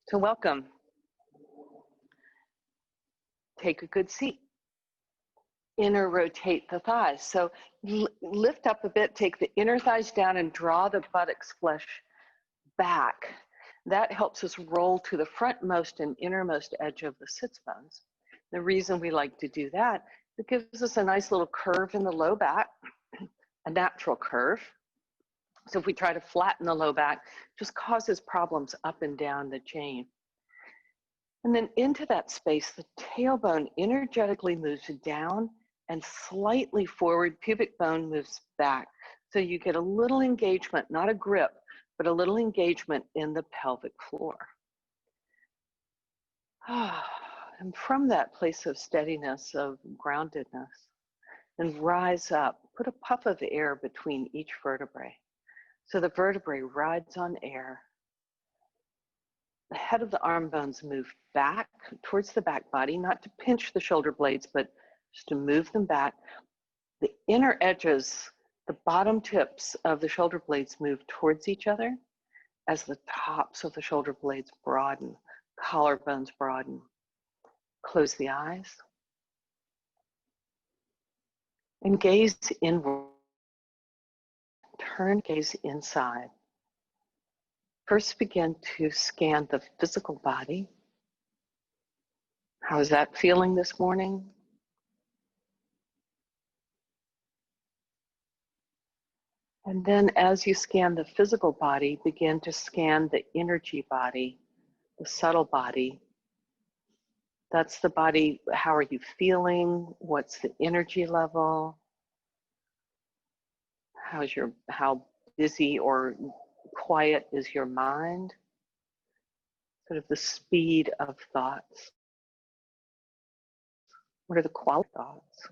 So welcome. Take a good seat. Inner rotate the thighs. So lift up a bit, take the inner thighs down and draw the buttocks flesh back. That helps us roll to the frontmost and innermost edge of the sits bones. The reason we like to do that, it gives us a nice little curve in the low back, a natural curve. So if we try to flatten the low back, it just causes problems up and down the chain. And then into that space, the tailbone energetically moves down and slightly forward, pubic bone moves back. So you get a little engagement, not a grip, but a little engagement in the pelvic floor. And from that place of steadiness, of groundedness, and rise up, put a puff of air between each vertebrae. So the vertebrae rides on air. The head of the arm bones move back towards the back body, not to pinch the shoulder blades, but just to move them back. The inner edges, the bottom tips of the shoulder blades move towards each other as the tops of the shoulder blades broaden, collarbones broaden. Close the eyes and gaze inward. Turn gaze inside. First begin to scan the physical body. How is that feeling this morning? And then as you scan the physical body, begin to scan the energy body, the subtle body. That's the body. How are you feeling? What's the energy level? How busy or quiet is your mind? Sort of the speed of thoughts. What are the quality thoughts?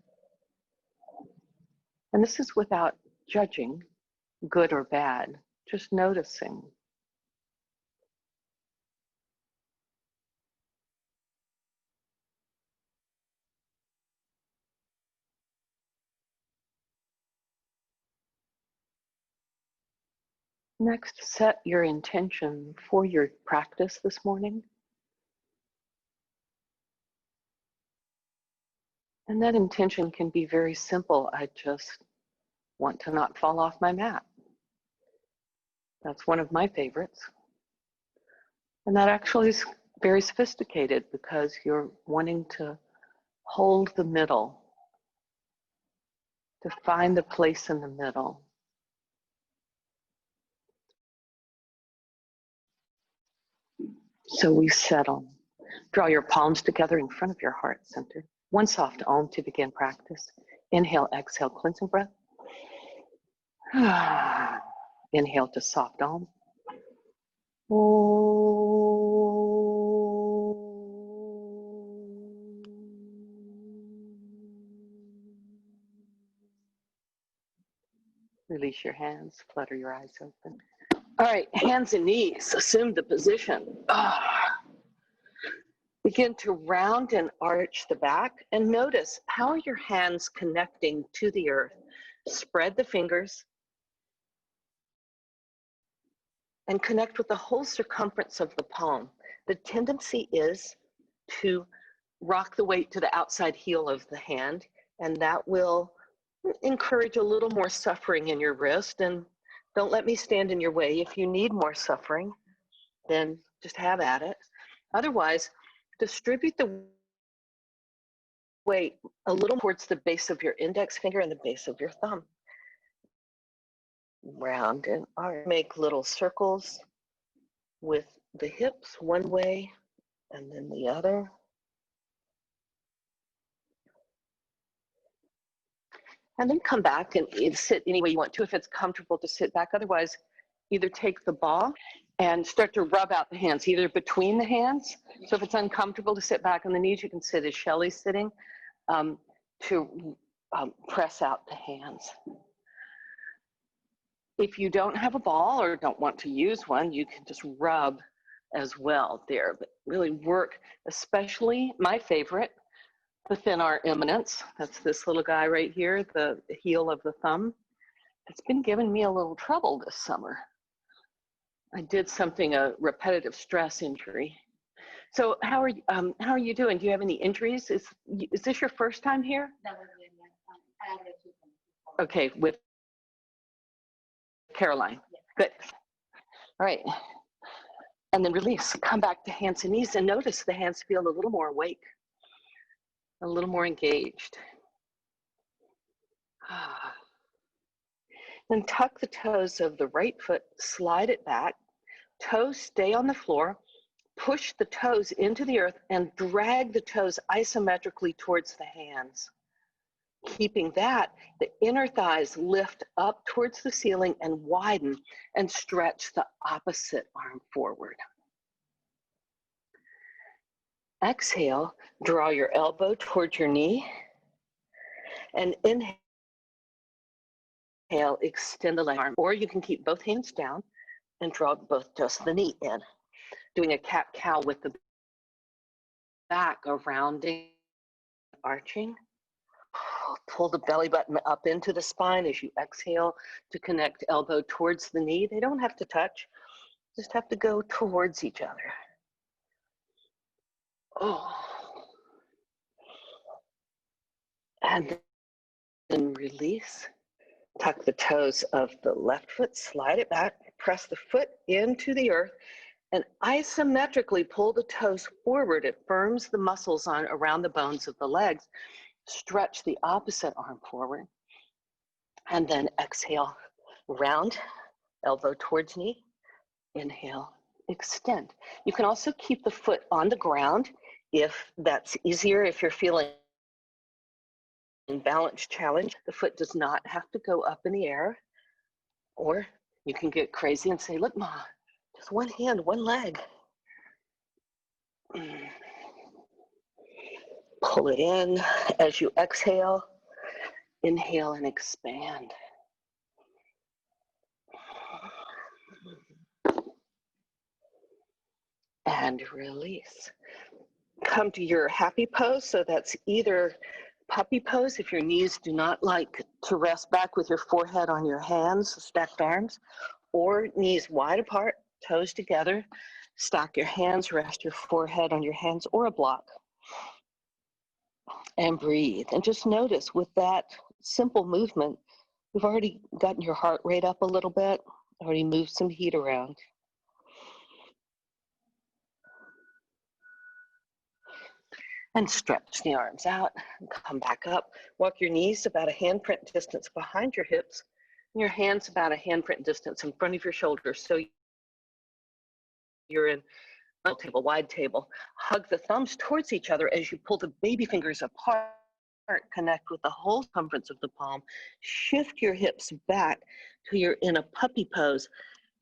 And this is without judging, good or bad, just noticing. Next, set your intention for your practice this morning. And that intention can be very simple. I just want to not fall off my mat. That's one of my favorites. And that actually is very sophisticated because you're wanting to hold the middle, to find the place in the middle. So we settle. Draw your palms together in front of your heart center. One soft Om to begin practice. Inhale, exhale, cleansing breath. Inhale to soft Om. Release your hands, flutter your eyes open. All right, hands and knees, assume the position. Begin to round and arch the back and notice how are your hands connecting to the earth. Spread the fingers and connect with the whole circumference of the palm. The tendency is to rock the weight to the outside heel of the hand, and that will encourage a little more suffering in your wrist. And don't let me stand in your way. If you need more suffering, then just have at it. Otherwise, distribute the weight a little towards the base of your index finger and the base of your thumb. Round and arch. Make little circles with the hips one way and then the other. And then come back and sit any way you want to if it's comfortable to sit back. Otherwise, either take the ball and start to rub out the hands, either between the hands. So if it's uncomfortable to sit back on the knees, you can sit as Shelley's sitting to press out the hands. If you don't have a ball or don't want to use one, you can just rub as well there. But really work, especially my favorite, the thin arm eminence. That's this little guy right here, the heel of the thumb. It's been giving me a little trouble this summer. I did something, a repetitive stress injury, So how are you doing? Do you have any injuries? Is this your first time here? Okay, with Caroline. Good. All right. And then release. Come back to hands and knees and notice the hands feel a little more awake, a little more engaged. Then tuck the toes of the right foot, slide it back. Toes stay on the floor. Push the toes into the earth and drag the toes isometrically towards the hands. Keeping that, the inner thighs lift up towards the ceiling and widen and stretch the opposite arm forward. Exhale, draw your elbow towards your knee. And inhale, extend the left arm. Or you can keep both hands down and draw just the knee in. Doing a cat-cow with the back, a rounding, arching. Pull the belly button up into the spine as you exhale to connect elbow towards the knee. They don't have to touch, just have to go towards each other. Oh. And then release. Tuck the toes of the left foot, slide it back, press the foot into the earth, and isometrically pull the toes forward. It firms the muscles around the bones of the legs. Stretch the opposite arm forward. And then exhale, round, elbow towards knee. Inhale, extend. You can also keep the foot on the ground if that's easier, if you're feeling balance challenge. The foot does not have to go up in the air. Or you can get crazy and say, look, Ma, just one hand, one leg. Pull it in as you exhale. Inhale and expand. And release. Come to your happy pose. So that's either puppy pose if your knees do not like to rest back with your forehead on your hands, stacked arms, or knees wide apart, toes together. Stack your hands, rest your forehead on your hands or a block. And breathe. And just notice with that simple movement, you've already gotten your heart rate up a little bit, already moved some heat around. And stretch the arms out and come back up. Walk your knees about a handprint distance behind your hips, and your hands about a handprint distance in front of your shoulders. So you're in a table, wide table. Hug the thumbs towards each other as you pull the baby fingers apart. Connect with the whole circumference of the palm. Shift your hips back till you're in a puppy pose.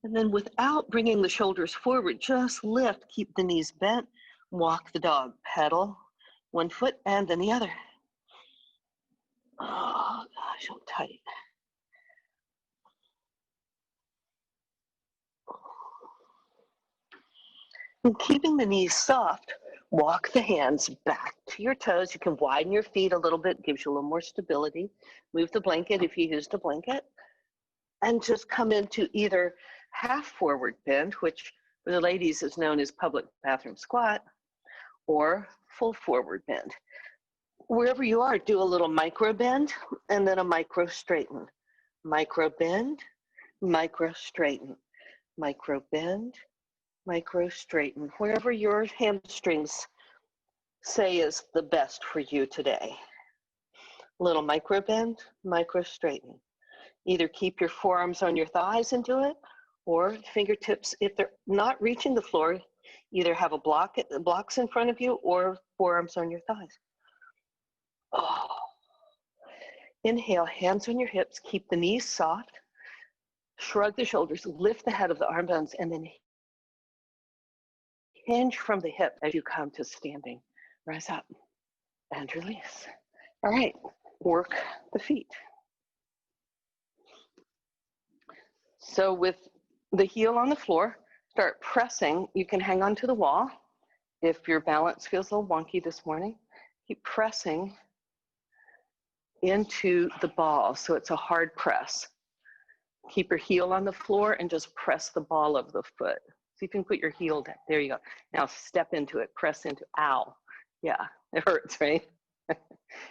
And then without bringing the shoulders forward, just lift, keep the knees bent, walk the dog, pedal one foot and then the other. Oh gosh, so tight. And keeping the knees soft, walk the hands back to your toes. You can widen your feet a little bit, gives you a little more stability. Move the blanket if you used a blanket. And just come into either half forward bend, which for the ladies is known as public bathroom squat, or full forward bend. Wherever you are, do a little micro bend and then a micro straighten. Micro bend, micro straighten. Micro bend, micro straighten. Wherever your hamstrings say is the best for you today. Little micro bend, micro straighten. Either keep your forearms on your thighs and do it, or fingertips, if they're not reaching the floor, either have a blocks in front of you or forearms on your thighs. Oh. Inhale, hands on your hips, keep the knees soft, shrug the shoulders, lift the head of the arm bones, and then hinge from the hip as you come to standing. Rise up and release. All right, work the feet. So with the heel on the floor, start pressing. You can hang on to the wall if your balance feels a little wonky this morning. Keep pressing into the ball, so it's a hard press. Keep your heel on the floor and just press the ball of the foot. See if you can put your heel down. There you go. Now step into it, press into, ow. Yeah, it hurts, right?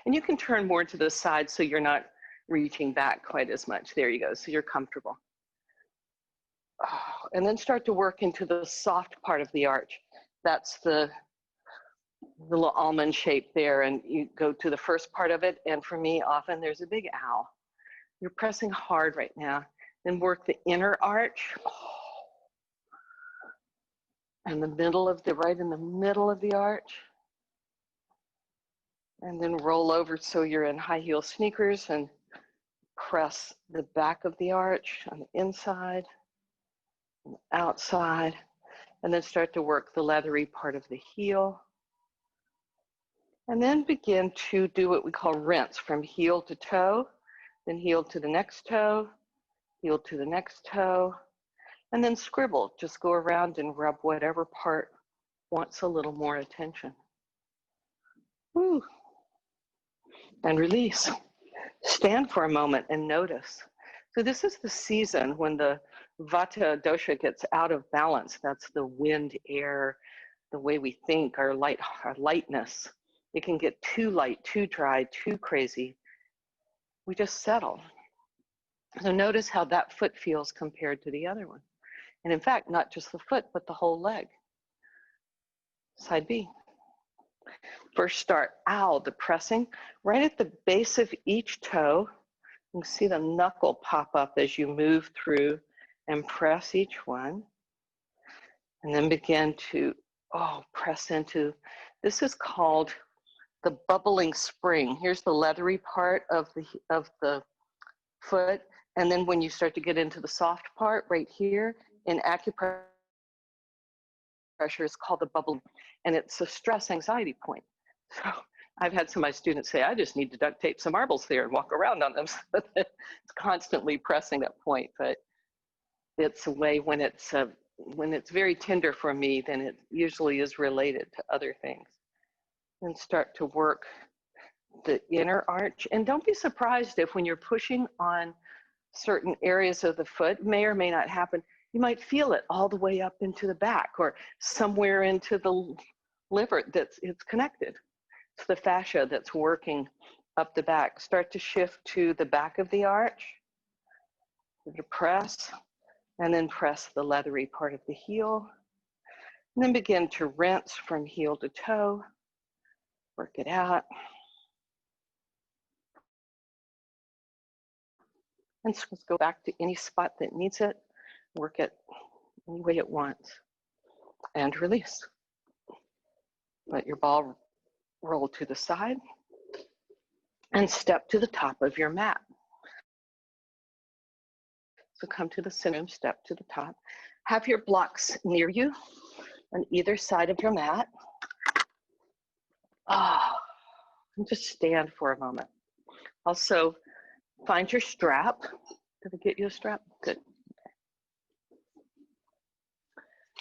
And you can turn more to the side so you're not reaching back quite as much. There you go, so you're comfortable. Oh, and then start to work into the soft part of the arch. That's the little almond shape there, and you go to the first part of it, and for me, often there's a big ow. You're pressing hard right now. Then work the inner arch. Oh. And the middle of the, right in the middle of the arch. And then roll over so you're in high heel sneakers and press the back of the arch on the inside and outside. And then start to work the leathery part of the heel. And then begin to do what we call rinse from heel to toe, then heel to the next toe, heel to the next toe, and then scribble. Just go around and rub whatever part wants a little more attention. Woo. And release. Stand for a moment and notice. So this is the season when the Vata dosha gets out of balance. That's the wind, air, the way we think, our lightness. It can get too light, too dry, too crazy. We just settle. So notice how that foot feels compared to the other one. And in fact, not just the foot, but the whole leg. Side B. First start, ow, the pressing. Right at the base of each toe, you can see the knuckle pop up as you move through and press each one. And then begin to, press into, this is called the bubbling spring. Here's the leathery part of the foot. And then when you start to get into the soft part right here, in acupressure, it's called the bubbling, and it's a stress anxiety point. So I've had some of my students say, I just need to duct tape some marbles there and walk around on them. So it's constantly pressing that point, but it's a way when it's very tender for me, then it usually is related to other things. And start to work the inner arch. And don't be surprised if when you're pushing on certain areas of the foot, may or may not happen, you might feel it all the way up into the back or somewhere into the liver it's connected. It's the fascia that's working up the back. Start to shift to the back of the arch, to press, and then press the leathery part of the heel. And then begin to rinse from heel to toe, work it out. And just go back to any spot that needs it, work it any way it wants, and release. Let your ball roll to the side and step to the top of your mat. So come to the center, step to the top. Have your blocks near you on either side of your mat. And just stand for a moment. Also, find your strap. Did I get you a strap? Good.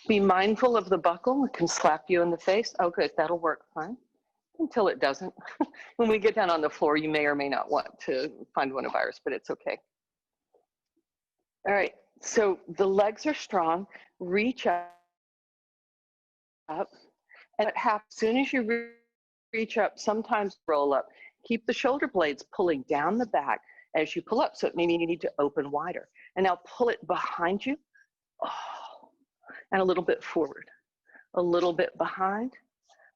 Be mindful of the buckle. It can slap you in the face. Oh, good. That'll work fine. Until it doesn't. When we get down on the floor, you may or may not want to find one of ours, but it's okay. All right. So the legs are strong. Reach up. And as soon as you reach up, sometimes roll up. Keep the shoulder blades pulling down the back as you pull up. So it may mean you need to open wider. And now pull it behind you. And a little bit forward. A little bit behind.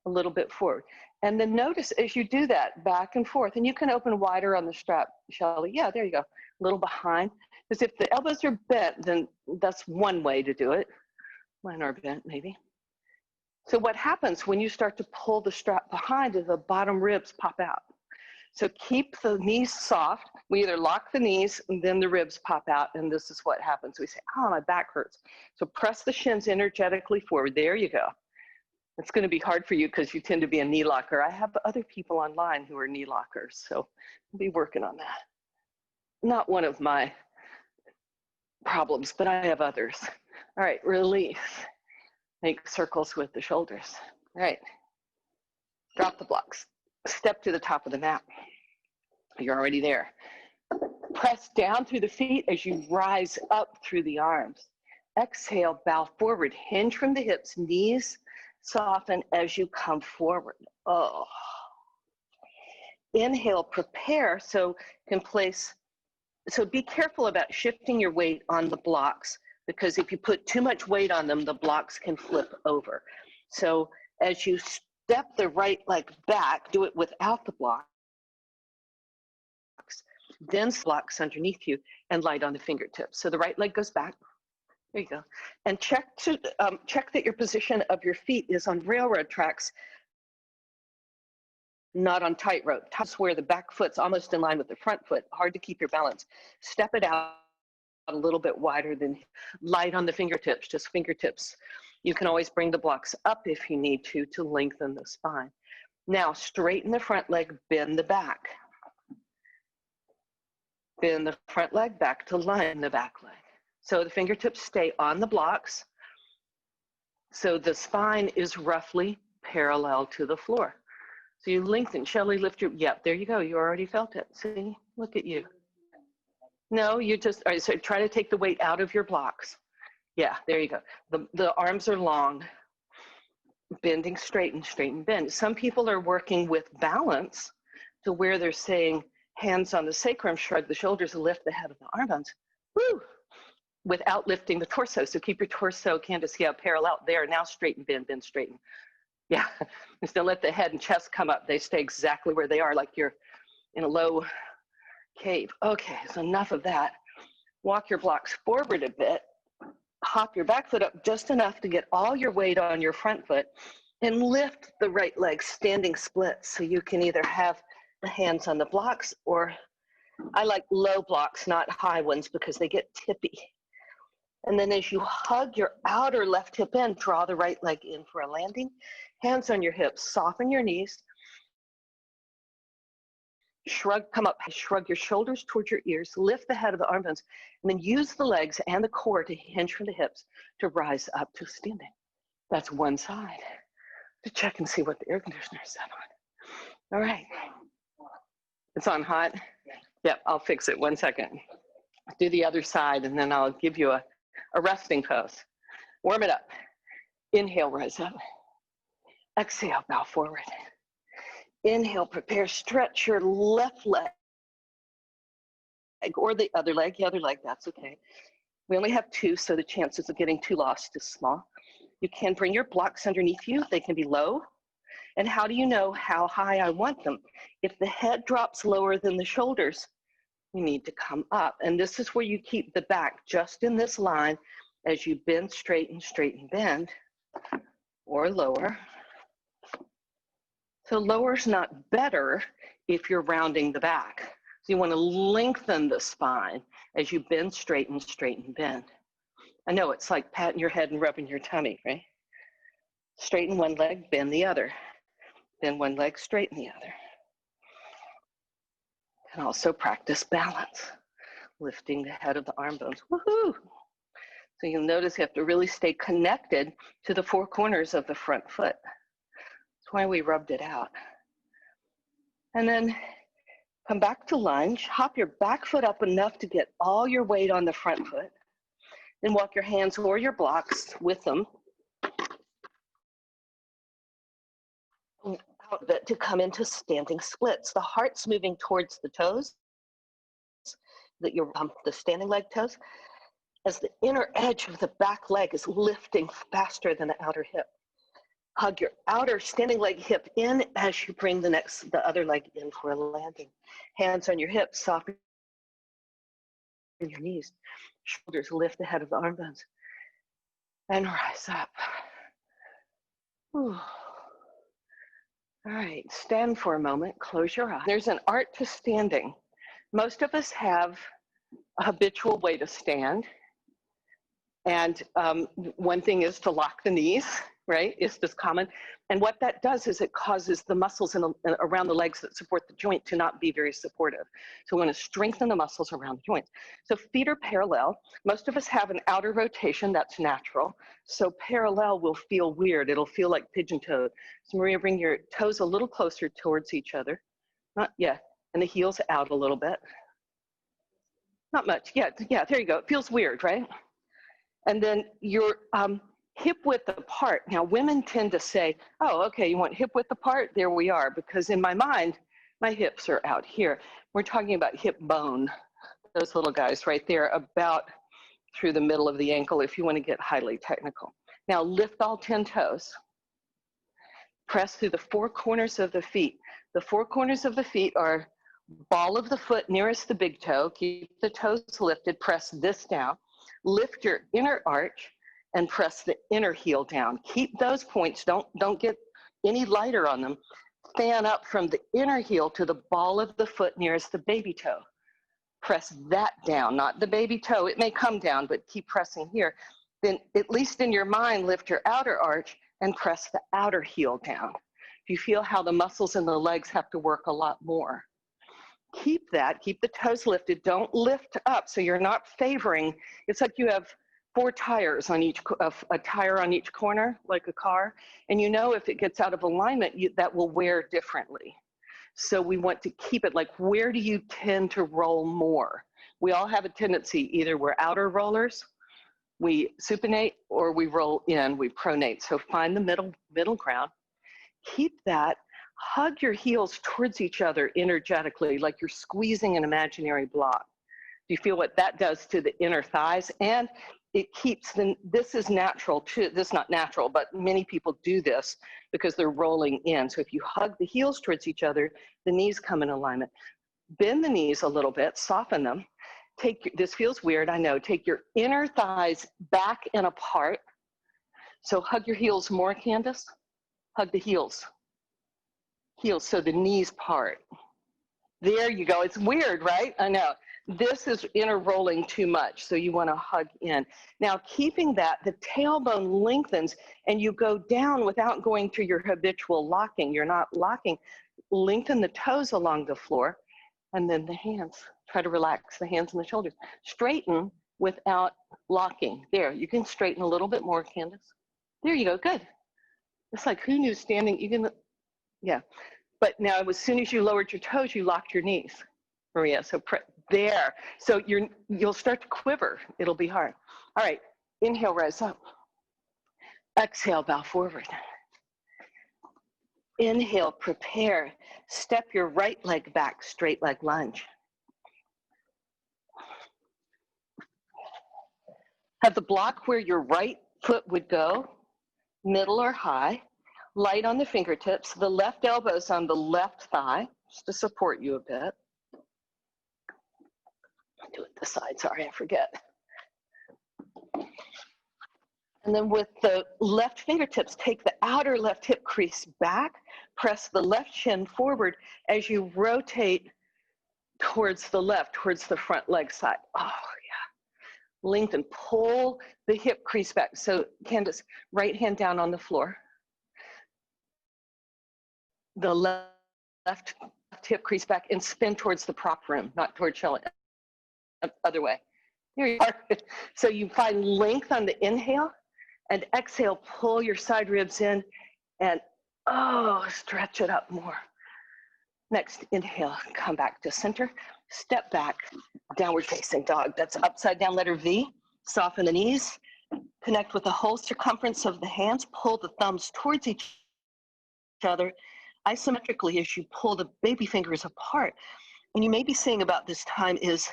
A little bit forward. And then notice as you do that back and forth, and you can open wider on the strap, Shelly. Yeah, there you go. A little behind. Because if the elbows are bent, then that's one way to do it. Mine are bent, maybe. So what happens when you start to pull the strap behind is the bottom ribs pop out. So keep the knees soft. We either lock the knees and then the ribs pop out, and this is what happens. We say, oh, my back hurts. So press the shins energetically forward. There you go. It's going to be hard for you because you tend to be a knee locker. I have other people online who are knee lockers, so I'll be working on that. Not one of my problems, but I have others. All right, release. Make circles with the shoulders. All right, drop the blocks. Step to the top of the mat. You're already there. Press down through the feet as you rise up through the arms. Exhale, bow forward, hinge from the hips, knees soften as you come forward. Oh. Inhale, prepare, so can place, so be careful about shifting your weight on the blocks, because if you put too much weight on them, the blocks can flip over. So as you step the right leg back, do it without the blocks, then blocks underneath you and light on the fingertips. So the right leg goes back. There you go. And check that your position of your feet is on railroad tracks, not on tightrope. That's where the back foot's almost in line with the front foot. Hard to keep your balance. Step it out a little bit wider than light on the fingertips, just fingertips. You can always bring the blocks up if you need to lengthen the spine. Now, straighten the front leg, bend the back. Bend the front leg back to line the back leg. So the fingertips stay on the blocks. So the spine is roughly parallel to the floor. So you lengthen. Shelley, lift your, yep, there you go. You already felt it. See, look at you. No, you just, all right, so try to take the weight out of your blocks. Yeah, there you go. The arms are long, bending, straighten, bend. Some people are working with balance to where they're saying hands on the sacrum, shrug the shoulders, lift the head of the arm bones. Woo! Without lifting the torso. So keep your torso, Candace, yeah, parallel there. Now straighten, bend, straighten. Yeah, just don't let the head and chest come up. They stay exactly where they are, like you're in a low cave. Okay, so enough of that. Walk your blocks forward a bit. Hop your back foot up just enough to get all your weight on your front foot, and lift the right leg standing split. So you can either have the hands on the blocks, or I like low blocks, not high ones, because they get tippy. And then as you hug your outer left hip in, draw the right leg in for a landing. Hands on your hips, soften your knees. Shrug, come up, shrug your shoulders towards your ears, lift the head of the arm bones, and then use the legs and the core to hinge from the hips to rise up to standing. That's one side. To check and see what the air conditioner is set on. All right. It's on hot? Yep, I'll fix it. 1 second. Do the other side, and then I'll give you a resting pose. Warm it up. Inhale, rise up. Exhale, bow forward. Inhale, prepare, stretch your left leg or the other leg, that's okay. We only have 2, so the chances of getting too lost is small. You can bring your blocks underneath you. They can be low. And how do you know how high I want them? If the head drops lower than the shoulders, you need to come up. And this is where you keep the back just in this line as you bend, straighten, bend, or lower. So lower's not better if you're rounding the back. So you want to lengthen the spine as you bend, straighten, bend. I know it's like patting your head and rubbing your tummy, right? Straighten one leg, bend the other. Bend one leg, straighten the other. And also practice balance, lifting the head of the arm bones. Woohoo! So you'll notice you have to really stay connected to the 4 corners of the front foot. That's why we rubbed it out. And then come back to lunge, hop your back foot up enough to get all your weight on the front foot. Then walk your hands or your blocks with them out of it to come into standing splits. The heart's moving towards the toes, the standing leg toes, as the inner edge of the back leg is lifting faster than the outer hip. Hug your outer standing leg hip in as you bring the other leg in for a landing. Hands on your hips, soften your knees. Shoulders lift the head of the arm bones. And rise up. Whew. All right, stand for a moment, close your eyes. There's an art to standing. Most of us have a habitual way to stand. And one thing is to lock the knees, right? It's just common. And what that does is it causes the muscles around the legs that support the joint to not be very supportive. So we want to strengthen the muscles around the joints. So feet are parallel. Most of us have an outer rotation, that's natural. So parallel will feel weird. It'll feel like pigeon-toed. So Maria, bring your toes a little closer towards each other. Not yet. And the heels out a little bit. Not much. Yeah, there you go. It feels weird, right? And then your hip width apart. Now, women tend to say, oh, okay, you want hip width apart? There we are, because in my mind, my hips are out here. We're talking about hip bone, those little guys right there, about through the middle of the ankle if you want to get highly technical. Now, lift all 10 toes. Press through the four corners of the feet. The four corners of the feet are ball of the foot nearest the big toe. Keep the toes lifted. Press this down. Lift your inner arch and press the inner heel down. Keep those points. Don't get any lighter on them. Fan up from the inner heel to the ball of the foot nearest the baby toe. Press that down, not the baby toe. It may come down, but keep pressing here. Then, at least in your mind, lift your outer arch and press the outer heel down. You feel how the muscles in the legs have to work a lot more. Keep that, keep the toes lifted. Don't lift up so you're not favoring. It's like you have four tires on each, a tire on each corner, like a car. And you know if it gets out of alignment, that will wear differently. So we want to keep it like, where do you tend to roll more? We all have a tendency, either we're outer rollers, we supinate, or we roll in, we pronate. So find the middle ground. Keep that. Hug your heels towards each other energetically, like you're squeezing an imaginary block. Do you feel what that does to the inner thighs? And it keeps this is natural too. This is not natural, but many people do this because they're rolling in. So if you hug the heels towards each other, the knees come in alignment. Bend the knees a little bit, soften them. This feels weird, I know. Take your inner thighs back and apart. So hug your heels more, Candace. Hug the heels. Heels, so the knees part. There you go. It's weird, right? I know. This is inner rolling too much, so you want to hug in. Now, keeping that, the tailbone lengthens, and you go down without going to your habitual locking. You're not locking. Lengthen the toes along the floor, and then the hands. Try to relax the hands and the shoulders. Straighten without locking. There, you can straighten a little bit more, Candace. There you go, good. It's like, who knew standing, you can, yeah. But now, as soon as you lowered your toes, you locked your knees, Maria. So there. So you'll start to quiver. It'll be hard. All right. Inhale, rise up. Exhale, bow forward. Inhale, prepare. Step your right leg back, straight leg lunge. Have the block where your right foot would go, middle or high. Light on the fingertips. The left elbow's on the left thigh, just to support you a bit. I'll do it this side, sorry, I forget. And then with the left fingertips, take the outer left hip crease back, press the left shin forward as you rotate towards the left, towards the front leg side. Oh, yeah. Lengthen, pull the hip crease back. So Candace, right hand down on the floor. The left hip crease back and spin towards the prop room, not towards showing. Other way. Here you are. So you find length on the inhale, and exhale, pull your side ribs in, and stretch it up more. Next, inhale, come back to center, step back, downward facing dog. That's upside down letter V. Soften the knees, connect with the whole circumference of the hands, pull the thumbs towards each other, isometrically as you pull the baby fingers apart. And you may be saying about this time is,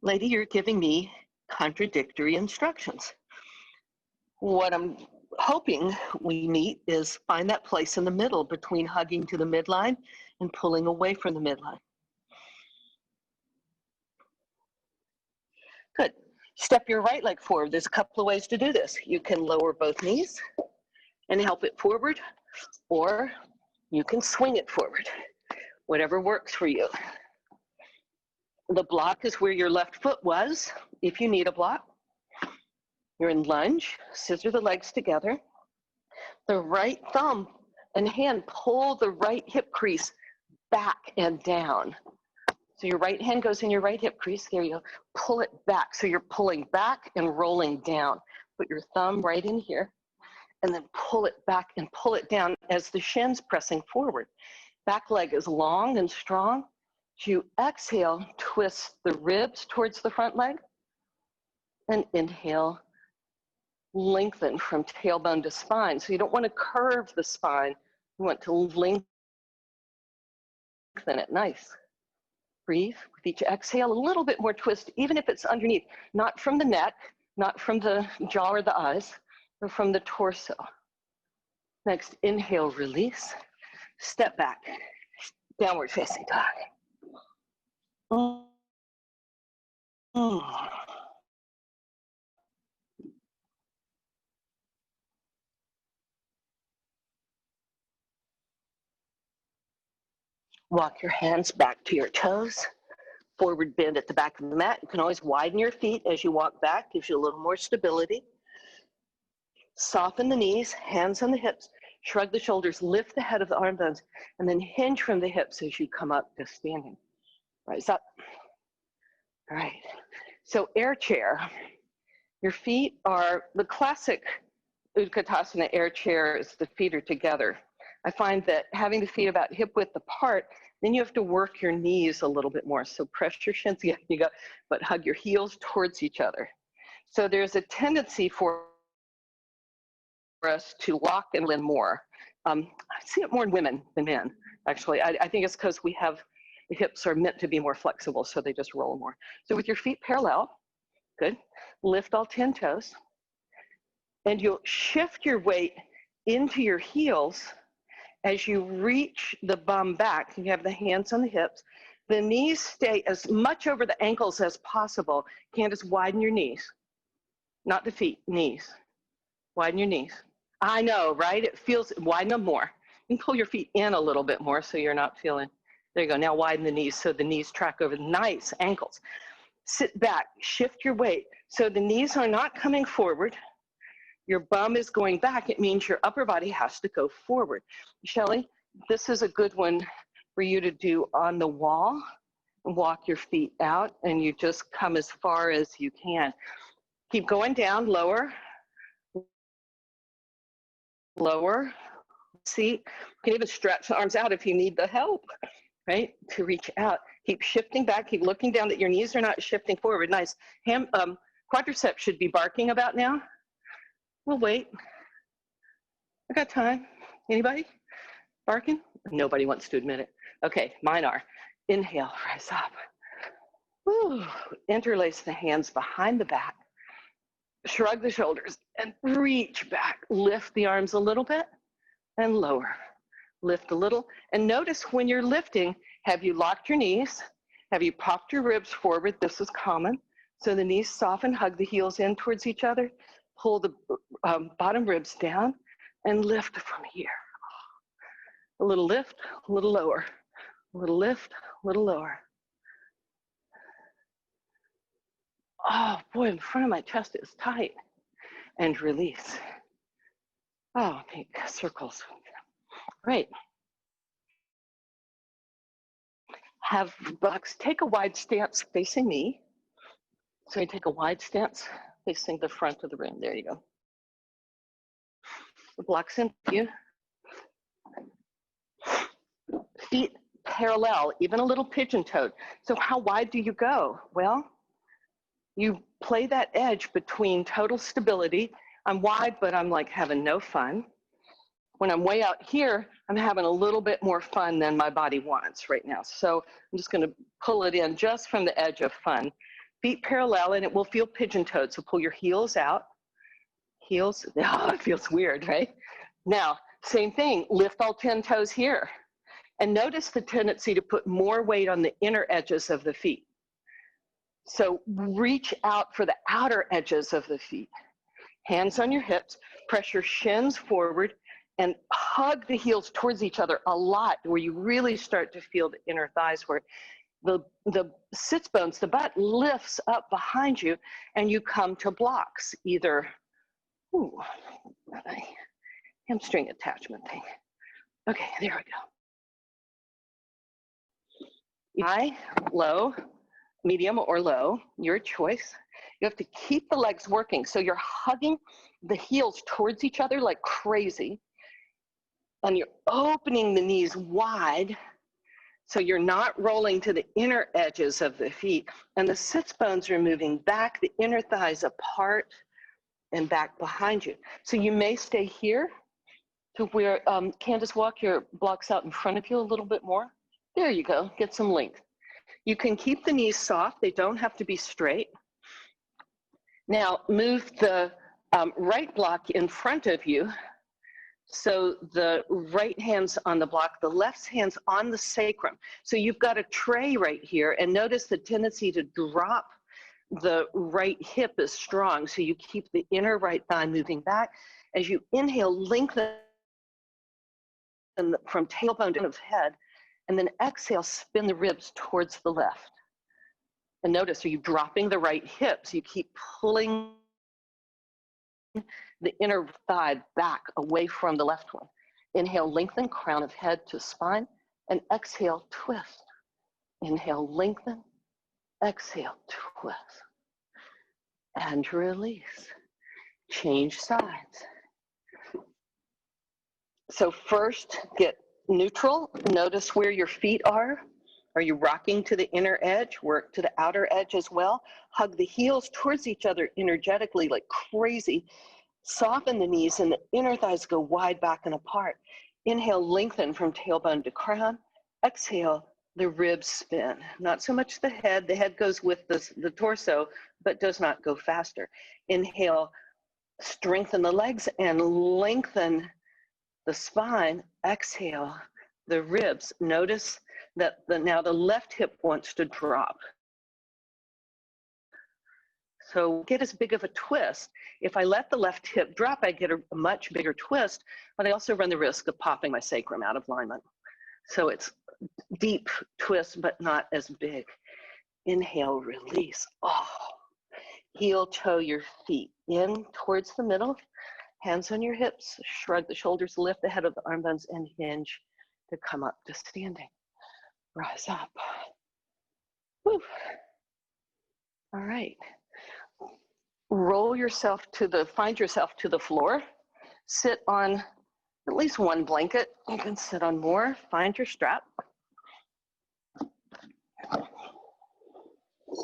lady, you're giving me contradictory instructions. What I'm hoping we meet is find that place in the middle between hugging to the midline and pulling away from the midline. Good. Step your right leg forward. There's a couple of ways to do this. You can lower both knees and help it forward, or you can swing it forward, whatever works for you. The block is where your left foot was, if you need a block. You're in lunge, scissor the legs together. The right thumb and hand pull the right hip crease back and down. So your right hand goes in your right hip crease, there you go. Pull it back, so you're pulling back and rolling down. Put your thumb right in here, and then pull it back and pull it down as the shin's pressing forward. Back leg is long and strong. As you exhale, twist the ribs towards the front leg, and inhale, lengthen from tailbone to spine. So you don't want to curve the spine. You want to lengthen it. Nice. Breathe. With each exhale, a little bit more twist, even if it's underneath, not from the neck, not from the jaw or the eyes, but from the torso. Next, inhale, release. Step back, downward facing dog. Walk your hands back to your toes. Forward bend at the back of the mat. You can always widen your feet as you walk back, gives you a little more stability. Soften the knees, hands on the hips, shrug the shoulders, lift the head of the arm bones, and then hinge from the hips as you come up to standing. Rise up. All right. So air chair. Your feet are the classic Utkatasana air chair is the feet are together. I find that having the feet about hip width apart, then you have to work your knees a little bit more. So press your shins, yeah, you go, but hug your heels towards each other. So there's a tendency for us to lock and lean more. I see it more in women than men, actually. I think it's because we have, the hips are meant to be more flexible, so they just roll more. So with your feet parallel, good. Lift all 10 toes. And you'll shift your weight into your heels as you reach the bum back. You have the hands on the hips. The knees stay as much over the ankles as possible. Candace, widen your knees. Not the feet, knees. Widen your knees. I know, right? It feels, widen them more. You can pull your feet in a little bit more so you're not feeling, there you go. Now widen the knees so the knees track over. Nice, ankles. Sit back, shift your weight. So the knees are not coming forward. Your bum is going back. It means your upper body has to go forward. Shelly, this is a good one for you to do on the wall. Walk your feet out and you just come as far as you can. Keep going down, lower, lower. See, you can even stretch the arms out if you need the help, right? To reach out. Keep shifting back, keep looking down that your knees are not shifting forward. Nice. Quadriceps should be barking about now. We'll wait. I got time. Anybody? Barking? Nobody wants to admit it. Okay, mine are. Inhale, rise up. Woo. Interlace the hands behind the back. Shrug the shoulders and reach back. Lift the arms a little bit and lower. Lift a little. And notice when you're lifting, have you locked your knees? Have you popped your ribs forward? This is common. So the knees soften, hug the heels in towards each other. Pull the bottom ribs down and lift from here. A little lift, a little lower. A little lift, a little lower. Oh boy, in front of my chest is tight. And release. Oh, make circles. Great. Have buttocks, take a wide stance facing me. So you take a wide stance facing the front of the room. There you go. The blocks in you. Feet parallel, even a little pigeon-toed. So how wide do you go? Well, you play that edge between total stability. I'm wide, but I'm like having no fun. When I'm way out here, I'm having a little bit more fun than my body wants right now. So I'm just gonna pull it in just from the edge of fun. Feet parallel, and it will feel pigeon-toed. So pull your heels out. Heels, oh, it feels weird, right? Now, same thing, lift all 10 toes here. And notice the tendency to put more weight on the inner edges of the feet. So reach out for the outer edges of the feet. Hands on your hips, press your shins forward, and hug the heels towards each other a lot, where you really start to feel the inner thighs, where the sits bones, the butt lifts up behind you, and you come to blocks, either, ooh, hamstring attachment thing. Okay, there we go. High, low, medium, or low, your choice. You have to keep the legs working. So you're hugging the heels towards each other like crazy. And you're opening the knees wide. So you're not rolling to the inner edges of the feet. And the sits bones are moving back, the inner thighs apart. and back behind you. So you may stay here to where, Candace, walk your blocks out in front of you a little bit more. There you go, get some length. You can keep the knees soft, they don't have to be straight. Now move the right block in front of you. So the right hand's on the block, the left hand's on the sacrum. So you've got a tray right here, and notice the tendency to drop the right hip is strong. So you keep the inner right thigh moving back. As you inhale, lengthen from tailbone to head, and then exhale, spin the ribs towards the left. And notice, are you dropping the right hip? So you keep pulling the inner thigh back away from the left one. Inhale, lengthen, crown of head to spine, and exhale, twist. Inhale, lengthen, exhale, twist. And release. Change sides. So first, get neutral. Notice where your feet are. Are you rocking to the inner edge? Work to the outer edge as well. Hug the heels towards each other energetically like crazy. Soften the knees and the inner thighs go wide back and apart. Inhale, lengthen from tailbone to crown. Exhale, the ribs spin. Not so much the head goes with the torso, but does not go faster. Inhale, strengthen the legs and lengthen the spine. Exhale, the ribs. Notice that now the left hip wants to drop. So get as big of a twist. If I let the left hip drop, I get a much bigger twist, but I also run the risk of popping my sacrum out of alignment. So it's deep twist, but not as big. Inhale, release. Oh, heel toe your feet in towards the middle, hands on your hips, shrug the shoulders, lift the head of the arm bones and hinge to come up to standing. Rise up. Woo. All right. Roll yourself find yourself to the floor. Sit on at least one blanket. You can sit on more. Find your strap.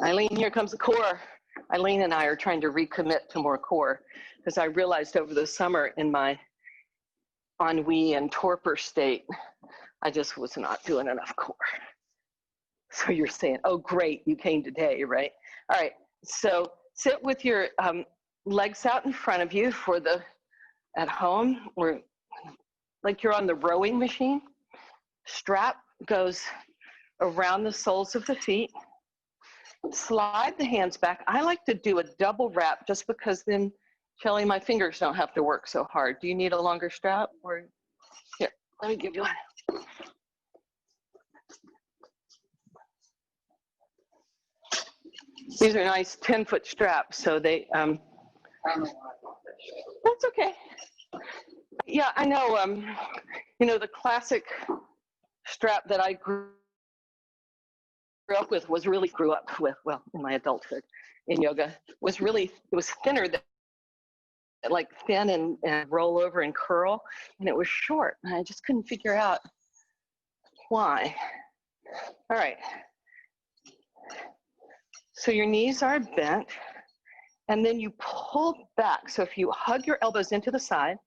Eileen, here comes the core. Eileen and I are trying to recommit to more core because I realized over the summer in my ennui and torpor state, I just was not doing enough core. So you're saying, oh, great, you came today, right? All right, so sit with your legs out in front of you at home, or like you're on the rowing machine. Strap goes around the soles of the feet. Slide the hands back. I like to do a double wrap just because then, Shelly, my fingers don't have to work so hard. Do you need a longer strap? Or here, let me give you one. These are nice 10-foot straps, so they, that's okay. Yeah, I know, you know, the classic strap that I grew up with well, in my adulthood in yoga, was really, it was thinner than, like thin and roll over and curl, and it was short, and I just couldn't figure out why. All right. So your knees are bent, and then you pull back. So if you hug your elbows into the side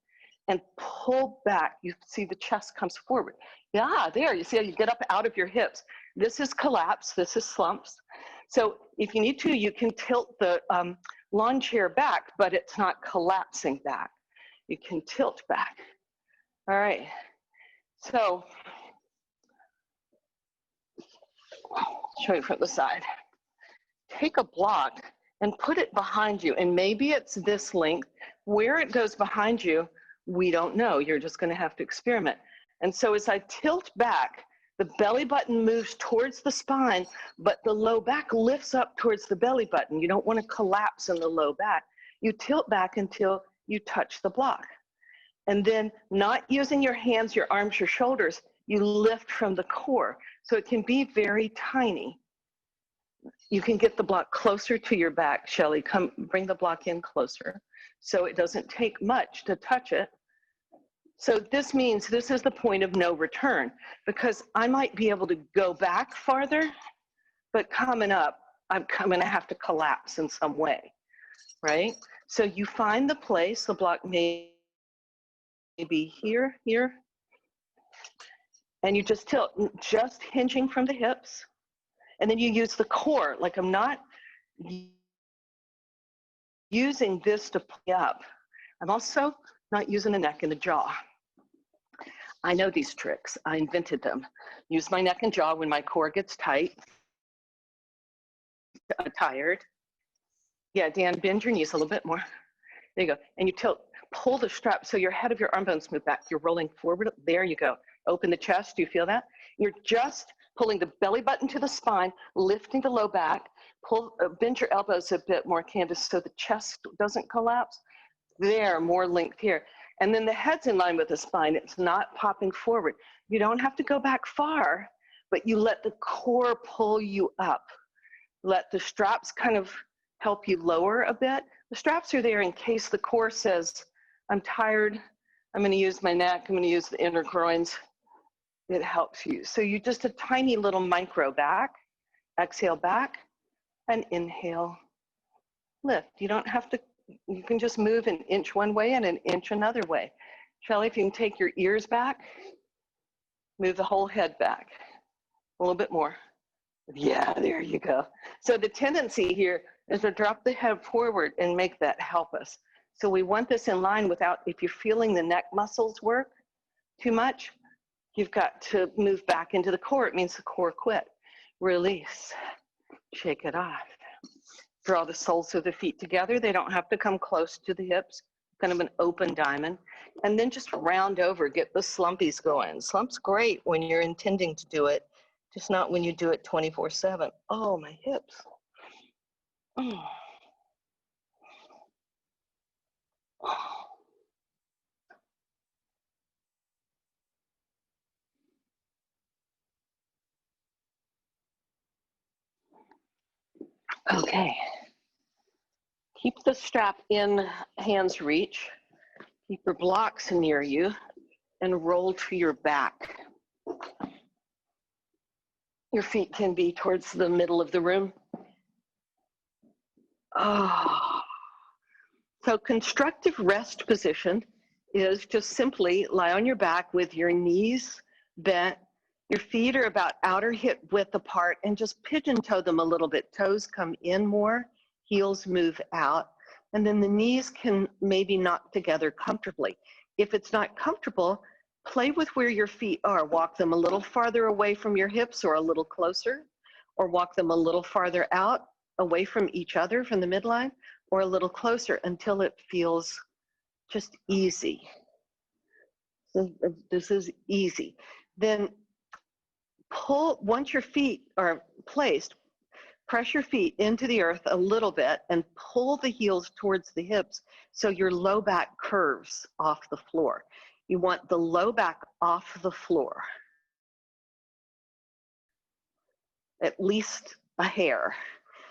and pull back, you see the chest comes forward. Yeah, there, you see how you get up out of your hips. This is collapse, this is slumps. So if you need to, you can tilt the lawn chair back, but it's not collapsing back. You can tilt back. All right, so show you from the side. Take a block and put it behind you, and maybe it's this length. Where it goes behind you, we don't know. You're just going to have to experiment. And so as I tilt back, the belly button moves towards the spine, but the low back lifts up towards the belly button. You don't want to collapse in the low back. You tilt back until you touch the block. And then, not using your hands, your arms, your shoulders, you lift from the core. So it can be very tiny. You can get the block closer to your back, Shelly. Come, bring the block in closer. So it doesn't take much to touch it. So this means this is the point of no return, because I might be able to go back farther, but coming up, I'm going to have to collapse in some way, right? So you find the place, the block may be here, here, and you just tilt, just hinging from the hips. And then you use the core, like I'm not using this to pull up. I'm also not using the neck and the jaw. I know these tricks. I invented them. Use my neck and jaw when my core gets tight, tired. Yeah, Dan, bend your knees a little bit more. There you go. And you tilt, pull the strap so your head of your arm bones move back. You're rolling forward. There you go. Open the chest. Do you feel that? You're just pulling the belly button to the spine, lifting the low back. Pull, bend your elbows a bit more, Candace, so the chest doesn't collapse. There, more length here. And then the head's in line with the spine. It's not popping forward. You don't have to go back far, but you let the core pull you up. Let the straps kind of help you lower a bit. The straps are there in case the core says, I'm tired, I'm gonna use my neck, I'm gonna use the inner groins. It helps you. So you just a tiny little micro back, exhale back, and inhale, lift. You don't have to, you can just move an inch one way and an inch another way. Shelley, if you can take your ears back, move the whole head back. A little bit more. Yeah, there you go. So the tendency here is to drop the head forward and make that help us. So we want this in line without, if you're feeling the neck muscles work too much, you've got to move back into the core. It means the core quit. Release, shake it off. Draw the soles of the feet together. They don't have to come close to the hips, kind of an open diamond. And then just round over, get the slumpies going. Slump's great when you're intending to do it, just not when you do it 24/7. Oh, my hips. Oh. Okay. Keep the strap in hand's reach. Keep your blocks near you and roll to your back. Your feet can be towards the middle of the room. Oh. So constructive rest position is just simply lie on your back with your knees bent. Your feet are about outer hip width apart and just pigeon toe them a little bit. Toes come in more, heels move out, and then the knees can maybe knock together comfortably. If it's not comfortable, play with where your feet are. Walk them a little farther away from your hips or a little closer, or walk them a little farther out away from each other from the midline, or a little closer until it feels just easy. So this is easy. Then pull, once your feet are placed, press your feet into the earth a little bit and pull the heels towards the hips so your low back curves off the floor. You want the low back off the floor, at least a hair.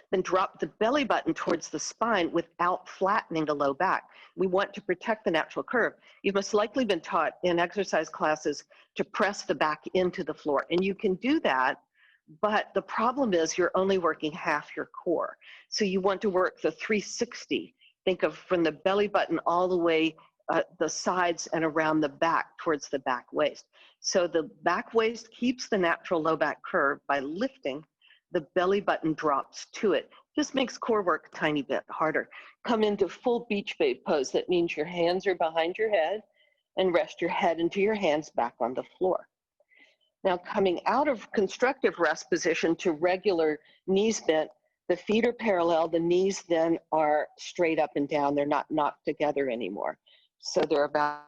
Then drop the belly button towards the spine without flattening the low back. We want to protect the natural curve. You've most likely been taught in exercise classes to press the back into the floor, and you can do that, but the problem is you're only working half your core. So you want to work the 360. Think of from the belly button all the way the sides and around the back towards the back waist. So the back waist keeps the natural low back curve by lifting. The belly button drops to it. Just makes core work a tiny bit harder. Come into full beach babe pose. That means your hands are behind your head and rest your head into your hands back on the floor. Now coming out of constructive rest position to regular knees bent, the feet are parallel, the knees then are straight up and down. They're not knocked together anymore. So they're about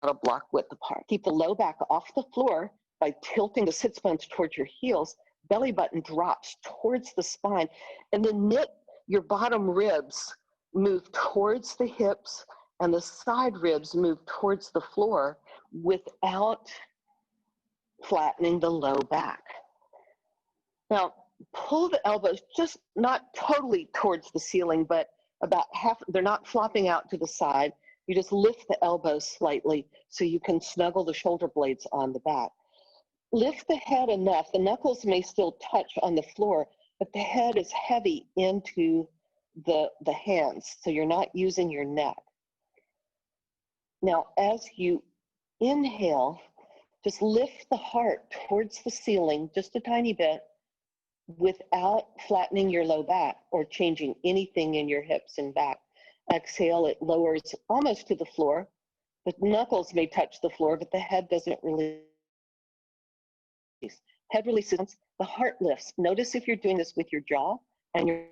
a block width apart. Keep the low back off the floor by tilting the sits bones towards your heels. Belly button drops towards the spine, and then knit your bottom ribs, move towards the hips, and the side ribs move towards the floor without flattening the low back. Now, pull the elbows just not totally towards the ceiling, but about half. They're not flopping out to the side. You just lift the elbows slightly so you can snuggle the shoulder blades on the back. Lift the head enough. The knuckles may still touch on the floor, but the head is heavy into the hands, so you're not using your neck. Now, as you inhale, just lift the heart towards the ceiling just a tiny bit without flattening your low back or changing anything in your hips and back. Exhale, it lowers almost to the floor. The knuckles may touch the floor, but the head doesn't release. Head releases, the heart lifts. Notice if you're doing this with your jaw and your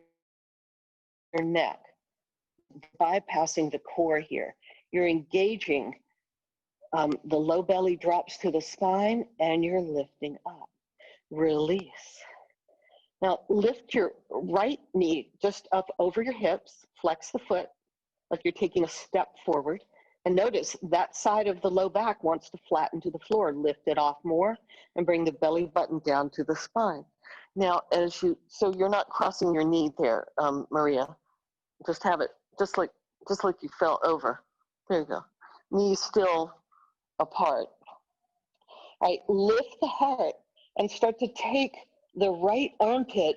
neck, bypassing the core here. You're engaging, the low belly drops to the spine and you're lifting up. Release. Now lift your right knee just up over your hips, flex the foot like you're taking a step forward. And notice that side of the low back wants to flatten to the floor. Lift it off more and bring the belly button down to the spine. Now, so you're not crossing your knee there, Maria. Just have it, just like you fell over. There you go. Knees still apart. All right, lift the heart and start to take the right armpit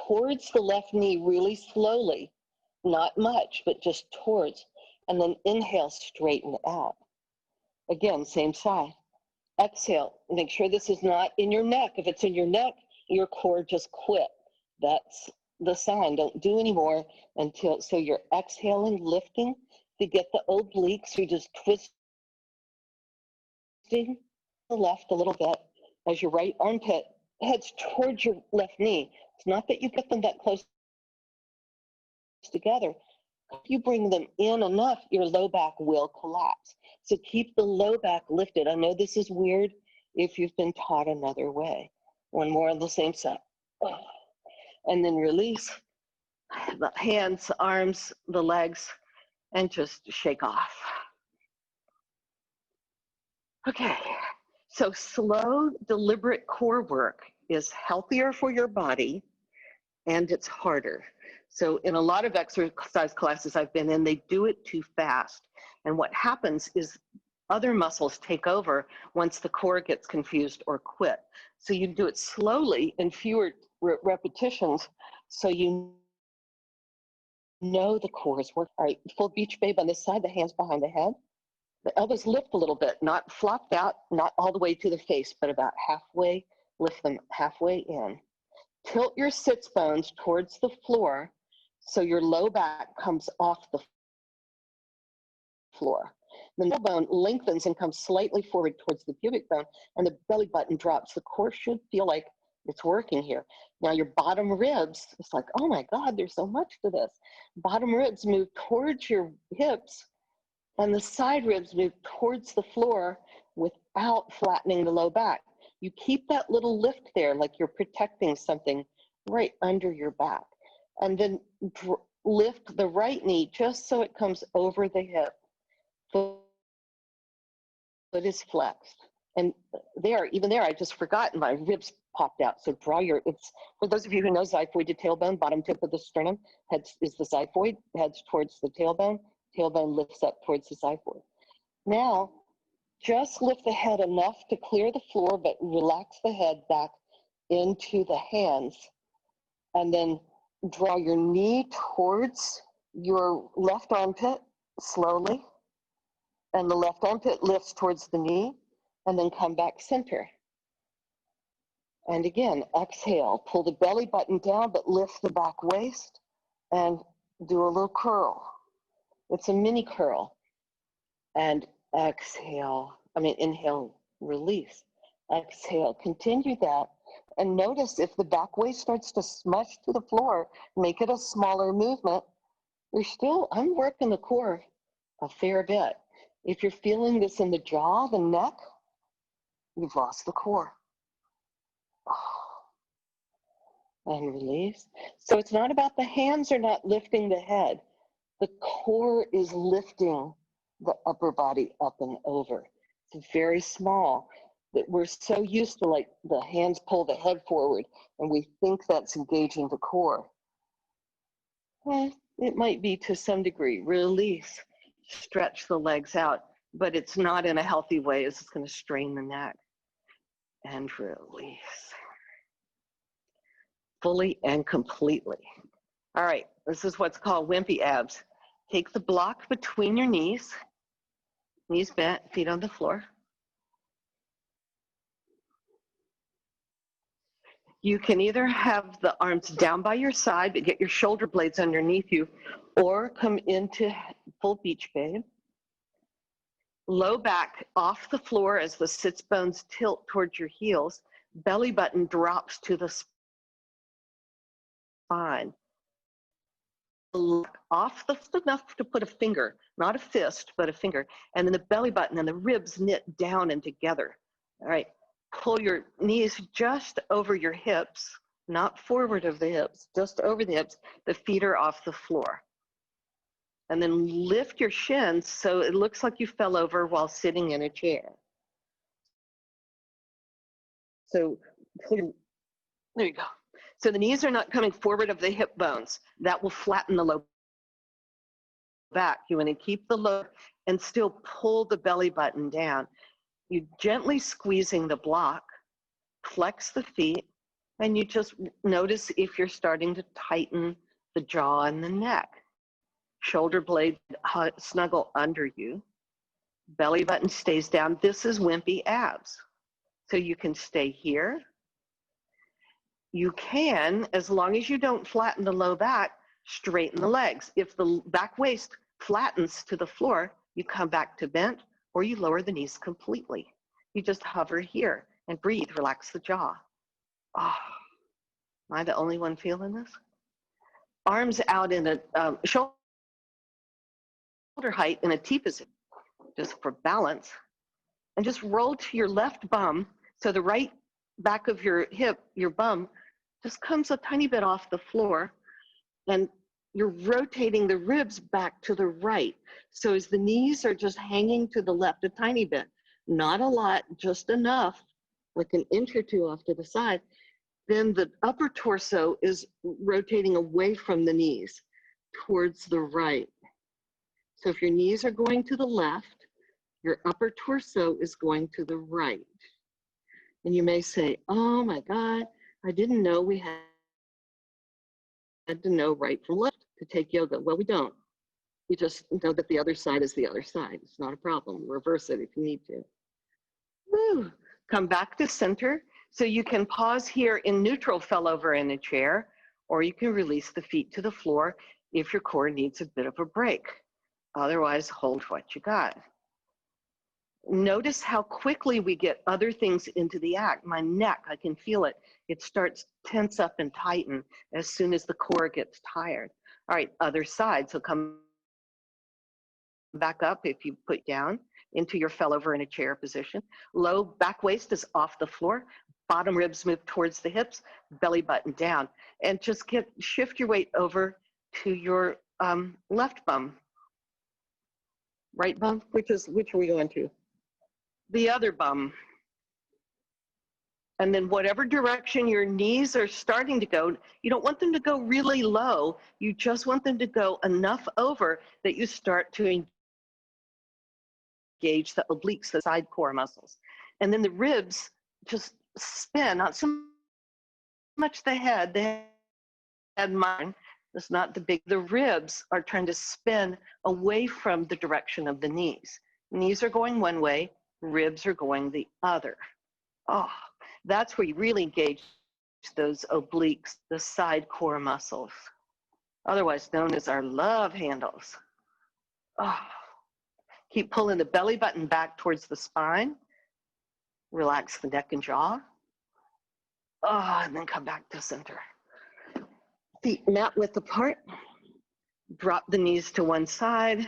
towards the left knee really slowly. Not much, but just towards. And then inhale, straighten out. Again, same side. Exhale, make sure this is not in your neck. If it's in your neck, your core just quit. That's the sign. Don't do any more until, so you're exhaling, lifting to get the obliques. You're just twisting the left a little bit as your right armpit heads towards your left knee. It's not that you get them that close together. If you bring them in enough, your low back will collapse. So keep the low back lifted. I know this is weird if you've been taught another way. One more on the same side. And then release the hands, arms, the legs, and just shake off. Okay, so slow, deliberate core work is healthier for your body and it's harder. So in a lot of exercise classes I've been in, they do it too fast. And what happens is other muscles take over once the core gets confused or quit. So you do it slowly in fewer repetitions so you know the core is working. All right, full beach babe on this side, the hands behind the head. The elbows lift a little bit, not flopped out, not all the way to the face, but about halfway, lift them halfway in. Tilt your sits bones towards the floor so your low back comes off the floor. The middle bone lengthens and comes slightly forward towards the pubic bone, and the belly button drops. The core should feel like it's working here. Now your bottom ribs, it's like, oh my God, there's so much to this. Bottom ribs move towards your hips, and the side ribs move towards the floor without flattening the low back. You keep that little lift there like you're protecting something right under your back. And then lift the right knee just so it comes over the hip. Foot is flexed. And even there, I just forgot my ribs popped out. So draw your, it's, for those of you who know xiphoid to tailbone, bottom tip of the sternum, head is the xiphoid, heads towards the tailbone lifts up towards the xiphoid. Now, just lift the head enough to clear the floor, but relax the head back into the hands. And then draw your knee towards your left armpit slowly. And the left armpit lifts towards the knee, and then come back center. And again, exhale, pull the belly button down, but lift the back waist and do a little curl. It's a mini curl. And inhale, release. Exhale, continue that. And notice if the back waist starts to smush to the floor, make it a smaller movement. I'm working the core a fair bit. If you're feeling this in the jaw, the neck, you've lost the core. And release. So it's not about the hands are not lifting the head. The core is lifting the upper body up and over. It's very small. That we're so used to like the hands pull the head forward and we think that's engaging the core. Well, it might be to some degree. Release, stretch the legs out, but it's not in a healthy way. It's going to strain the neck. And release. Fully and completely. All right, This is what's called wimpy abs. Take the block between your knees, knees bent, feet on the floor. You can either have the arms down by your side, but get your shoulder blades underneath you, or come into full beach babe. Low back off the floor as the sits bones tilt towards your heels. Belly button drops to the spine. Off the enough to put a finger, not a fist, but a finger. And then the belly button and the ribs knit down and together. All right. Pull your knees just over your hips, not forward of the hips, just over the hips. The feet are off the floor. And then lift your shins so it looks like you fell over while sitting in a chair. So there you go. So the knees are not coming forward of the hip bones. That will flatten the low back. You want to keep the low and still pull the belly button down. You gently squeezing the block, flex the feet, and you just notice if you're starting to tighten the jaw and the neck. Shoulder blade snuggle under you. Belly button stays down. This is wimpy abs. So you can stay here. You can, as long as you don't flatten the low back, straighten the legs. If the back waist flattens to the floor, you come back to bent or you lower the knees completely. You just hover here and breathe, relax the jaw. Oh, am I the only one feeling this? Arms out in a shoulder height in a T position, just for balance. And just roll to your left bum. So the right back of your hip, your bum, just comes a tiny bit off the floor. And you're rotating the ribs back to the right. So as the knees are just hanging to the left a tiny bit, not a lot, just enough, like an inch or two off to the side, then the upper torso is rotating away from the knees towards the right. So if your knees are going to the left, your upper torso is going to the right. And you may say, oh my God, I didn't know we had to know right from left to take yoga. Well, we don't. You just know that the other side is the other side. It's not a problem. Reverse it if you need to. Woo. Come back to center. So you can pause here in neutral, fell over in a chair, or you can release the feet to the floor if your core needs a bit of a break. Otherwise, hold what you got. Notice how quickly we get other things into the act. My neck, I can feel it. It starts tense up and tighten as soon as the core gets tired. All right, other side. So come back up if you put down into your fell over in a chair position. Low back waist is off the floor. Bottom ribs move towards the hips, belly button down. And just shift your weight over to your left bum. Right bum? Which are we going to? The other bum. And then whatever direction your knees are starting to go, you don't want them to go really low. You just want them to go enough over that you start to engage the obliques, the side core muscles. And then the ribs just spin, not so much the head mine, it's not the big, the ribs are trying to spin away from the direction of the knees. Knees are going one way, ribs are going the other. Oh, that's where you really engage those obliques, the side core muscles, otherwise known as our love handles. Oh. Keep pulling the belly button back towards the spine. Relax the neck and jaw. Oh, and then come back to center. Feet mat width apart. Drop the knees to one side.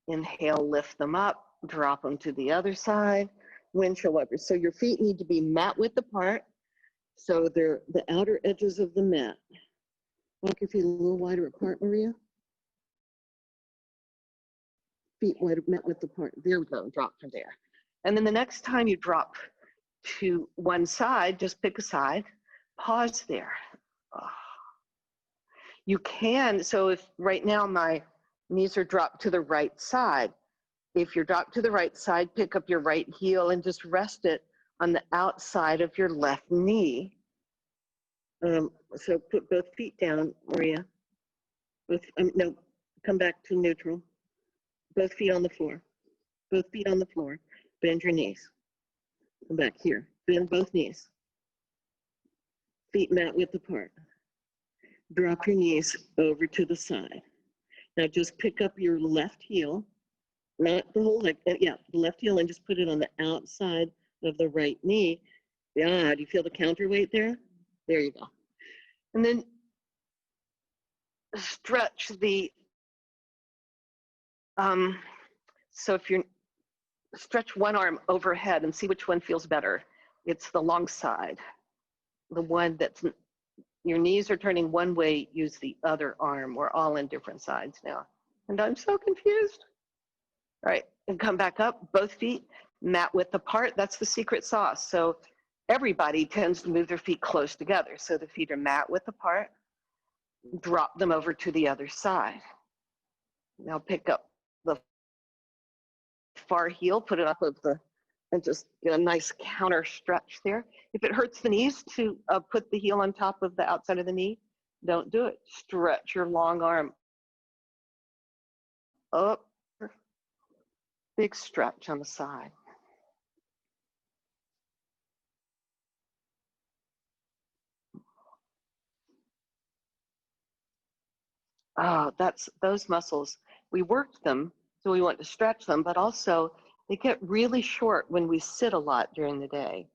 Inhale, lift them up. Drop them to the other side. Windshield wipers. So your feet need to be mat width apart. So they're the outer edges of the mat. Make your feet a little wider apart, Maria. Feet mat width apart. There we go. Drop from there. And then the next time you drop to one side, just pick a side. Pause there. Oh. You can, so if right now my knees are dropped to the right side, if you're dropped to the right side, pick up your right heel and just rest it on the outside of your left knee. So put both feet down, Maria. Both, no, come back to neutral. Both feet on the floor. Both feet on the floor. Bend your knees. Come back here. Bend both knees. Feet mat width apart. Drop your knees over to the side. Now just pick up your left heel, not the whole leg, yeah, the left heel, and just put it on the outside of the right knee. Yeah, do you feel the counterweight there? There you go. And then stretch the, so if you stretch one arm overhead and see which one feels better. It's the long side, the one that's, your knees are turning one way, use the other arm. We're all in different sides now. And I'm so confused. All right, and come back up, both feet, mat width apart. That's the secret sauce. So everybody tends to move their feet close together. So the feet are mat width apart, drop them over to the other side. Now pick up the far heel, put it up of the, and just get a nice counter stretch there. If it hurts the knees to put the heel on top of the outside of the knee, don't do it. Stretch your long arm up. Big stretch on the side. Oh, that's those muscles. We worked them, so we want to stretch them, but also they get really short when we sit a lot during the day.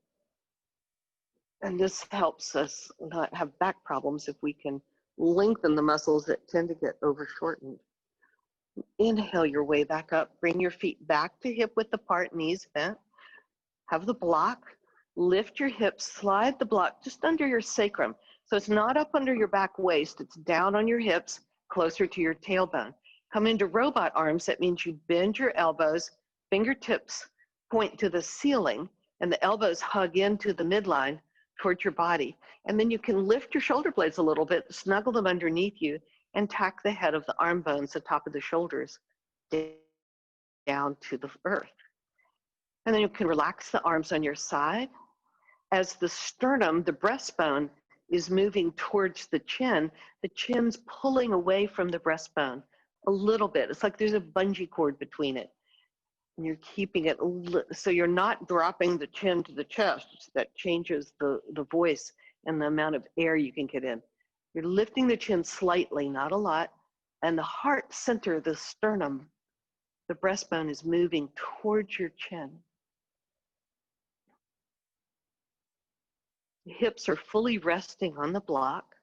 And this helps us not have back problems if we can lengthen the muscles that tend to get over shortened. Inhale your way back up. Bring your feet back to hip width apart, knees bent. Have the block. Lift your hips, slide the block just under your sacrum. So it's not up under your back waist, it's down on your hips, closer to your tailbone. Come into robot arms. That means you bend your elbows, fingertips point to the ceiling, and the elbows hug into the midline towards your body. And then you can lift your shoulder blades a little bit, snuggle them underneath you, and tack the head of the arm bones, the top of the shoulders, down to the earth. And then you can relax the arms on your side. As the sternum, the breastbone, is moving towards the chin's pulling away from the breastbone a little bit. It's like there's a bungee cord between it. And you're keeping it, so you're not dropping the chin to the chest. That changes the voice and the amount of air you can get in. You're lifting the chin slightly, not a lot, and the heart center, the sternum, the breastbone is moving towards your chin. The hips are fully resting on the block.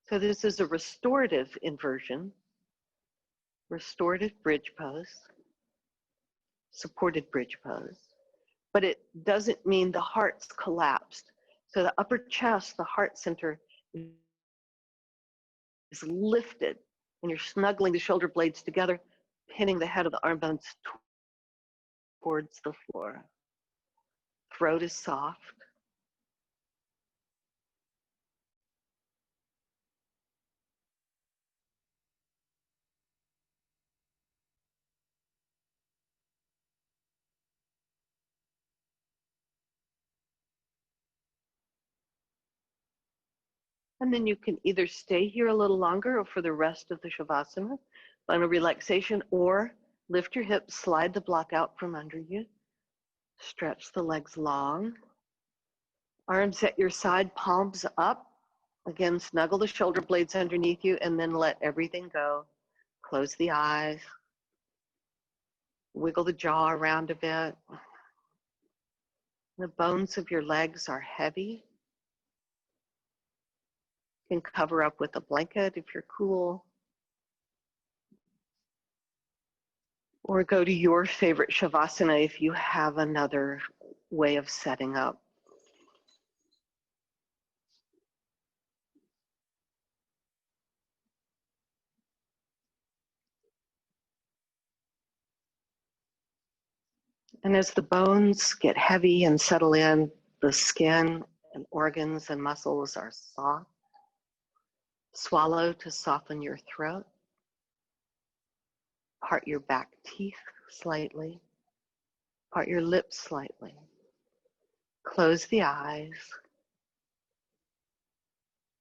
So this is a restorative inversion, restorative bridge pose, supported bridge pose, but it doesn't mean the heart's collapsed. So the upper chest, the heart center is lifted, and you're snuggling the shoulder blades together, pinning the head of the arm bones towards the floor. Throat is soft. And then you can either stay here a little longer or for the rest of the Shavasana, final relaxation, or lift your hips, slide the block out from under you, stretch the legs long, arms at your side, palms up. Again, snuggle the shoulder blades underneath you and then let everything go. Close the eyes, wiggle the jaw around a bit. The bones of your legs are heavy. You can cover up with a blanket if you're cool. Or go to your favorite Shavasana if you have another way of setting up. And as the bones get heavy and settle in, the skin and organs and muscles are soft. Swallow to soften your throat. Part your back teeth slightly. Part your lips slightly. Close the eyes.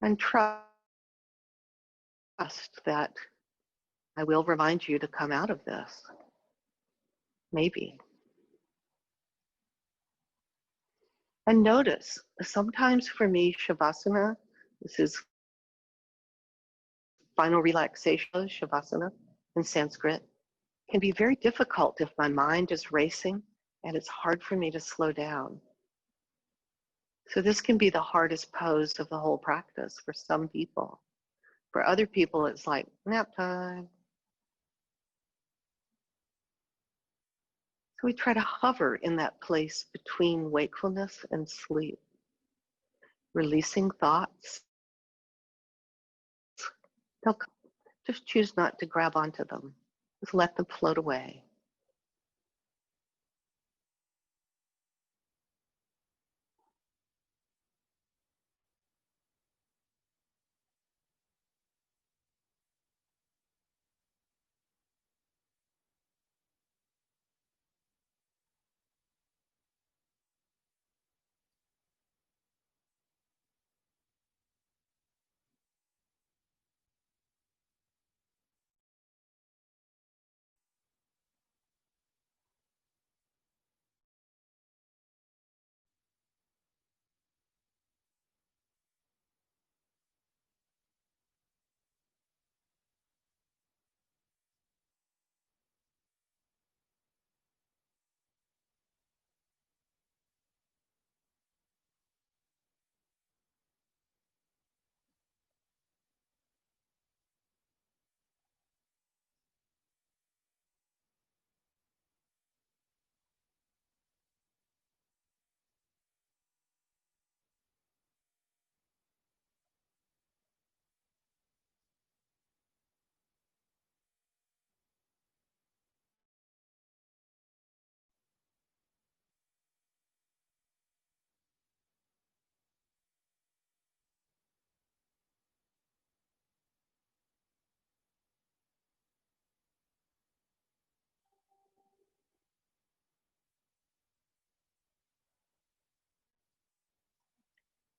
And try trust that I will remind you to come out of this. Maybe. And notice, sometimes for me, Shavasana, this is final relaxation, Shavasana in Sanskrit, can be very difficult if my mind is racing and it's hard for me to slow down. So this can be the hardest pose of the whole practice for some people. For other people, it's like nap time. So we try to hover in that place between wakefulness and sleep, releasing thoughts. They'll just choose not to grab onto them. Just let them float away.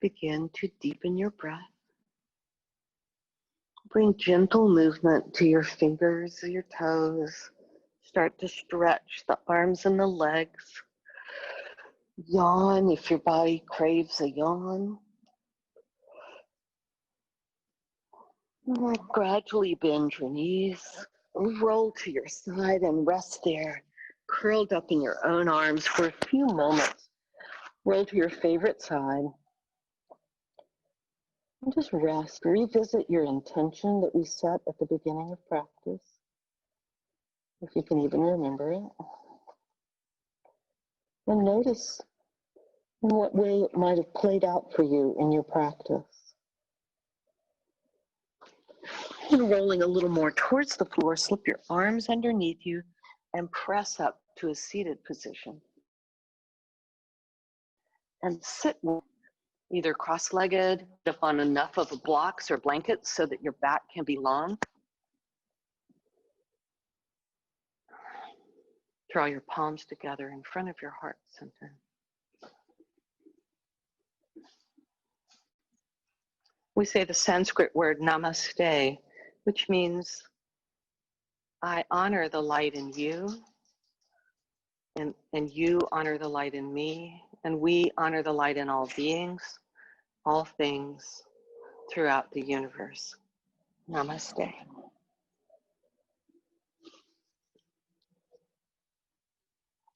Begin to deepen your breath. Bring gentle movement to your fingers or your toes. Start to stretch the arms and the legs. Yawn if your body craves a yawn. Gradually bend your knees. Roll to your side and rest there, curled up in your own arms for a few moments. Roll to your favorite side. And just rest. Revisit your intention that we set at the beginning of practice, if you can even remember it. And notice in what way it might have played out for you in your practice. And rolling a little more towards the floor, slip your arms underneath you and press up to a seated position. And sit either cross-legged, up on enough of blocks or blankets so that your back can be long. Draw your palms together in front of your heart center. We say the Sanskrit word namaste, which means I honor the light in you, and you honor the light in me, and we honor the light in all beings, all things throughout the universe. Namaste.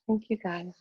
Thank you, guys.